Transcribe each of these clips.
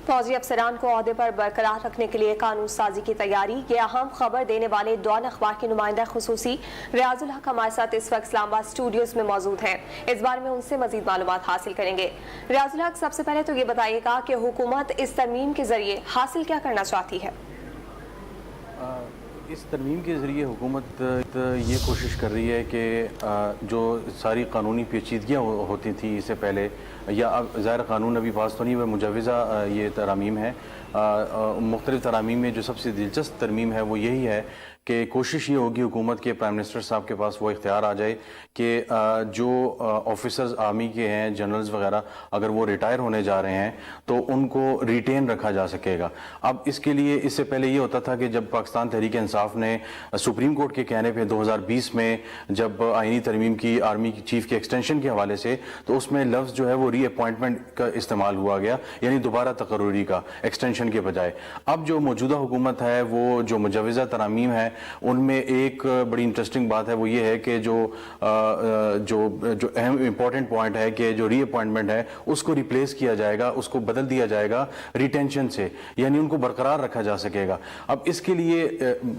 फौजी अफसरान को ओहदे पर बरकरार रखने के लिए कानून साजी की तैयारी, ये अहम खबर देने वाले डॉन अखबार के नुमाइंदा खुसूसी रियाजुल हक हमारे साथ इस वक्त इस्लामाबाद स्टूडियोज में मौजूद हैं। इस बारे में उनसे मजीद मालूमात हासिल करेंगे। रियाजुल हक, सबसे पहले तो ये बताइएगा कि हुकूमत इस तरमीम के जरिए हासिल क्या करना चाहती है? इस तरमीम के ज़रिए हुकूमत ये कोशिश कर रही है कि जो सारी कानूनी पेचीदगियाँ होती थी इससे पहले, या अब ज़ाहिर कानून अभी पास तो नहीं हुआ, मुजवज़ा ये तरामीम है। मुख्तलिफ़ तरामीम में जो सबसे दिलचस्प तरमीम है वो यही है कि कोशिश ये होगी हुकूमत के प्राइम मिनिस्टर साहब के पास वो इख्तियार आ जाए कि जो ऑफिसर्स आर्मी के हैं, जनरल्स वगैरह, अगर वो रिटायर होने जा रहे हैं तो उनको रिटेन रखा जा सकेगा। अब इसके लिए इससे पहले ये होता था कि जब पाकिस्तान तहरीक इंसाफ ने सुप्रीम कोर्ट के कहने पे 2020 में जब आईनी तरमीम की आर्मी की चीफ के एक्सटेंशन के हवाले से, तो उसमें लफ्ज़ जो है वो रीअपॉइंटमेंट का इस्तेमाल हुआ गया, यानी दोबारा तकर्रुरी का, एक्सटेंशन के बजाय। अब जो मौजूदा हुकूमत है वो जो मुजवज़ा तरामीम है उनमें एक बड़ी इंटरेस्टिंग बात है वो ये है कि जो अहम इंपॉर्टेंट पॉइंट है कि जो रीअपॉइंटमेंट है उसको रिप्लेस किया जाएगा, उसको बदल दिया जाएगा रिटेंशन से, यानी उनको बरकरार रखा जा सकेगा। अब इसके लिए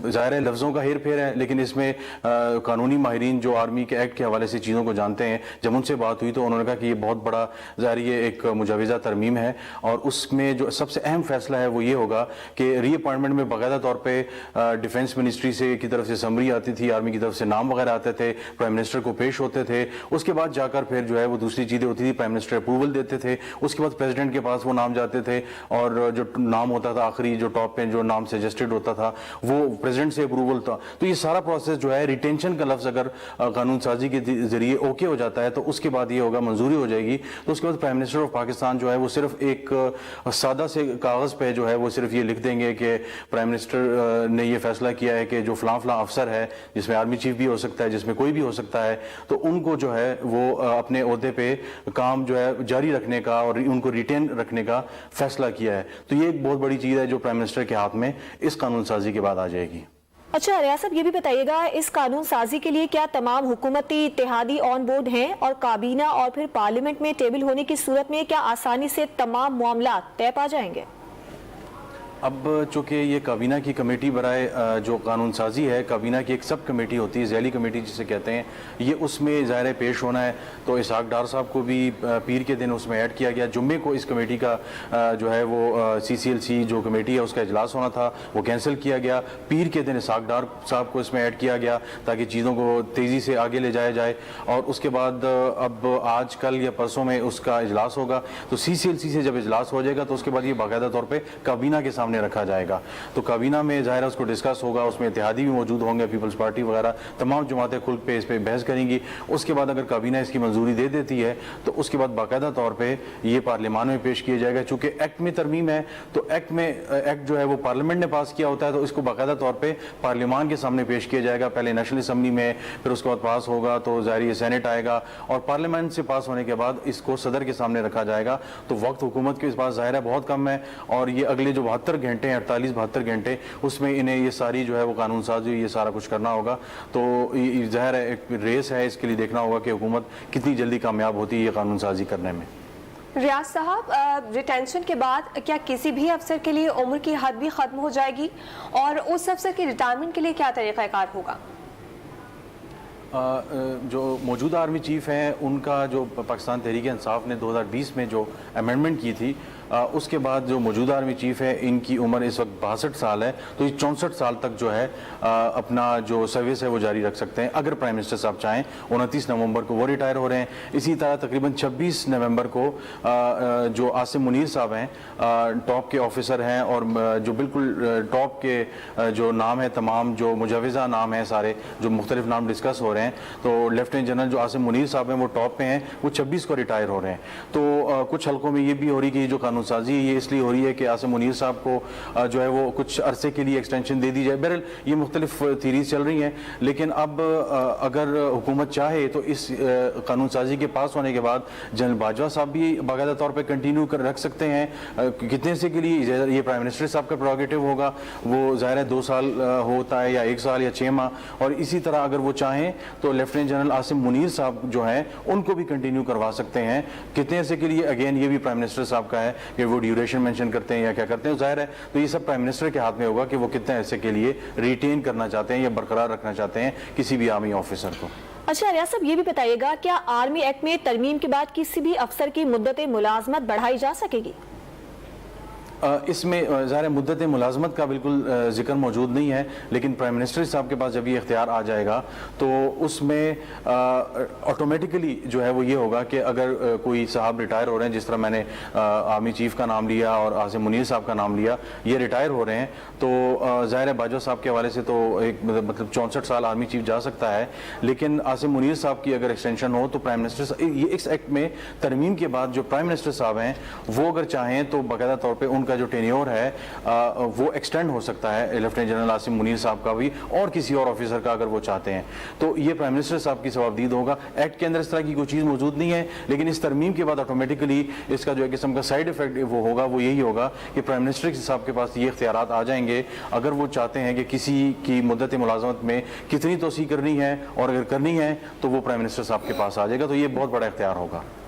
ज़ाहिर है लफ्ज़ों का हेर फेर है, लेकिन इसमें कानूनी माहिरीन जो आर्मी के एक्ट के हवाले से चीज़ों को जानते हैं, जब उनसे बात हुई तो उन्होंने कहा कि ये बहुत बड़ा ज़ाहिर ये एक मुजवज़ा तरमीम है और उसमें जो सबसे अहम फैसला है वो ये होगा कि रीअपॉइंटमेंट में बाकायदा तौर पर डिफेंस मिनिस्ट्री से की तरफ से समरी आती थी, आर्मी की तरफ से नाम वगैरह आते थे, प्राइम मिनिस्टर को पेश होते थे, उसके बाद जाकर फिर जो है वो दूसरी चीजें होती थी, प्राइम मिनिस्टर अप्रूवल देते थे, उसके बाद प्रेसिडेंट के पास वो नाम जाते थे और जो नाम होता था आखिरी जो टॉप पे जो नाम सजेस्टेड होता था वो प्रेसिडेंट से अप्रूवल था। तो ये सारा प्रोसेस जो है, रिटेंशन का लफ्ज अगर कानून साजी के जरिए ओके हो जाता है तो उसके बाद ये होगा, मंजूरी हो जाएगी, तो उसके बाद प्राइम मिनिस्टर ऑफ पाकिस्तान जो है वो सिर्फ एक सादा से कागज पे जो है वो सिर्फ ये लिख देंगे कि प्राइम मिनिस्टर ने ये फैसला किया है कि जो फलां फलां अफसर है, जिसमें आर्मी चीफ भी हो सकता है, जिसमें कोई भी हो सकता है, तो उनको जो है वो अपने ओहदे पे काम जो है जारी रखने का और उनको रिटेन रखने का फैसला किया है। तो ये एक बहुत बड़ी चीज़ है जो प्राइम मिनिस्टर के हाथ में इस कानून साजी के बाद आ जाएगी। अच्छा रियाज साहब, ये भी बताइएगा इस कानून साजी के लिए क्या तमाम हुकूमती इत्तेहादी ऑन बोर्ड हैं और काबीना और फिर पार्लियामेंट में टेबल होने की सूरत में क्या आसानी से तमाम मामला तय पा जाएंगे? अब चूँकि ये काबीना की कमेटी बराए जो कानून साजी है, काबीना की एक सब कमेटी होती है, ज़ैली कमेटी जिसे कहते हैं, ये उसमें ज़ाहिर पेश होना है। तो इसहाक डार साहब को भी पीर के दिन उसमें ऐड किया गया। जुम्मे को इस कमेटी का जो है वो CCLC जो कमेटी है उसका इजलास होना था, वो कैंसिल किया गया। पीर के दिन इसहाक डार साहब को इसमें ऐड किया गया ताकि चीज़ों को तेज़ी से आगे ले जाया जाए। और उसके बाद अब आज कल या परसों में उसका इजलास होगा, तो CCLC से जब इजलास हो जाएगा तो उसके बाद ये बाकायदा तौर पर काबीना के सामने रखा जाएगा। तो काबीना में ज़ाहिर है उसको डिस्कस होगा, उसमें इत्तेहादी भी मौजूद होंगे, पीपल्स पार्टी वगैरह तमाम जमातें खुल पे इस पर बहस करेंगी। उसके बाद अगर काबीना इसकी मंजूरी दे देती है तो उसके बाद बाकायदा तौर पे ये पार्लियामान में पेश किया जाएगा। चूंकि एक्ट में तरमीम है तो एक्ट जो है वो पार्लियामेंट ने पास किया होता है, तो इसको बाकायदा तौर पर पार्लियामान के सामने पेश किया जाएगा, पहले नेशनल असम्बली में, फिर उसके बाद पास होगा तो ज़ाहिर सेनेट आएगा और पार्लियामेंट से पास होने के बाद इसको सदर के सामने रखा जाएगा। तो वक्त हुकूमत के पास ज़ाहिर है बहुत कम है और ये अगले जो 72 घंटे हैं, 48-72 घंटे, उसमें इन्हें ये सारी जो है वो कानून साजी ये सारा कुछ करना होगा। तो ज़ाहिर है एक रेस है, इसके लिए देखना होगा कि हुकूमत कितनी जल्दी कामयाब होती है ये कानून साजी करने में। रियाज साहब, रिटेंशन के बाद क्या किसी भी अफसर के लिए उम्र की हद भी खत्म हो जाएगी और उस अफसर की रिटायरमेंट के लिए क्या तरीक़ाकार होगा? जो मौजूदा आर्मी चीफ हैं उनका जो पाकिस्तान तहरीक इंसाफ ने 2020 में जो अमेंडमेंट की थी, उसके बाद जो मौजूदा आर्मी चीफ है इनकी उम्र इस वक्त 62 साल है, तो ये 64 साल तक जो है अपना जो सर्विस है वो जारी रख सकते हैं अगर प्राइम मिनिस्टर साहब चाहें। 29 नवंबर को वो रिटायर हो रहे हैं। इसी तरह तकरीबन 26 नवंबर को जो आसिम मुनीर साहब हैं, टॉप के ऑफिसर हैं और जो बिल्कुल टॉप के जो नाम है, तमाम जो मुजवज़ा नाम है सारे, जो मुख्तलिफ नाम डिस्कस हो रहे हैं, तो लेफ्टिनेंट जनरल जो आसिम मुनीर साहब हैं वो टॉप पे हैं, वो 26 को रिटायर हो रहे हैं। तो कुछ हल्कों में ये भी हो रही कि जो साजी ये इसलिए हो रही है कि आसिम मुनीर साहब को जो है वो कुछ अरसे के लिए एक्सटेंशन दे दी जाए। बहरहाल ये मुख्तलिफ थीरीज चल रही हैं, लेकिन अब अगर हुकूमत चाहे तो इस कानून साजी के पास होने के बाद जनरल बाजवा साहब भी बाकायदा तौर पर कंटिन्यू कर रख सकते हैं। कितने से के लिए ये प्राइम मिनिस्टर साहब का प्रोगेटिव होगा, वो ज़ाहिर है 2 साल होता है या 1 साल या 6 माह। और इसी तरह अगर वो चाहें तो लेफ्टिनेंट जनरल आसिम मुनीर साहब जो हैं उनको भी कंटिन्यू करवा सकते हैं। कितने से के लिए अगेन ये भी प्राइम मिनिस्टर साहब का है। कि वो ड्यूरेशन मेंशन करते हैं या क्या करते हैं, जाहिर है तो ये सब प्राइम मिनिस्टर के हाथ में होगा कि वो कितने ऐसे के लिए रिटेन करना चाहते हैं या बरकरार रखना चाहते हैं किसी भी आर्मी ऑफिसर को। अच्छा रियाज साहब, ये भी बताइएगा, क्या आर्मी एक्ट में तरमीम के बाद किसी भी अफसर की मुद्दत मुलाजमत बढ़ाई जा सकेगी? इसमें ज़ाहिर मुद्दत मुलाजमत का बिल्कुल जिक्र मौजूद नहीं है, लेकिन प्राइम मिनिस्टर साहब के पास जब ये इख्तियार आ जाएगा तो उसमें ऑटोमेटिकली जो है वो ये होगा कि अगर कोई साहब रिटायर हो रहे हैं, जिस तरह मैंने आर्मी चीफ का नाम लिया और आसिम मुनीर साहब का नाम लिया, ये रिटायर हो रहे हैं, तो ज़ाहिर है बाजवा साहब के हवाले से तो एक मतलब 64 साल आर्मी चीफ जा सकता है, लेकिन आसिम मुनीर साहब की अगर एक्सटेंशन हो तो प्राइम मिनिस्टर ये इस एक्ट में तरमीम के बाद जो प्राइम मिनिस्टर साहब हैं वो अगर चाहें तो बाकायदा तौर पर उनका जो टेन्योर है वो एक्सटेंड हो सकता है, लेफ्टिनेंट जनरल आसिम मुनीर साहब का भी और किसी और ऑफिसर का अगर वो चाहते हैं, तो ये प्राइम मिनिस्टर साहब की जवाबदीद होगा। एक्ट के अंदर इस तरह की कोई चीज़ मौजूद नहीं है, लेकिन इस तरमीम के बाद ऑटोमेटिकली इसका जो एक किस्म का साइड इफेक्ट वो होगा वो यही होगा कि प्राइम मिनिस्टर साहब के पास ये इख्तियारात आ जाएंगे अगर वो चाहते हैं कि किसी की मुद्दत मुलाजमत में कितनी तोसी करनी है, और अगर करनी है तो वो प्राइम मिनिस्टर साहब के पास आ जाएगा, तो ये बहुत बड़ा इख्तियार होगा।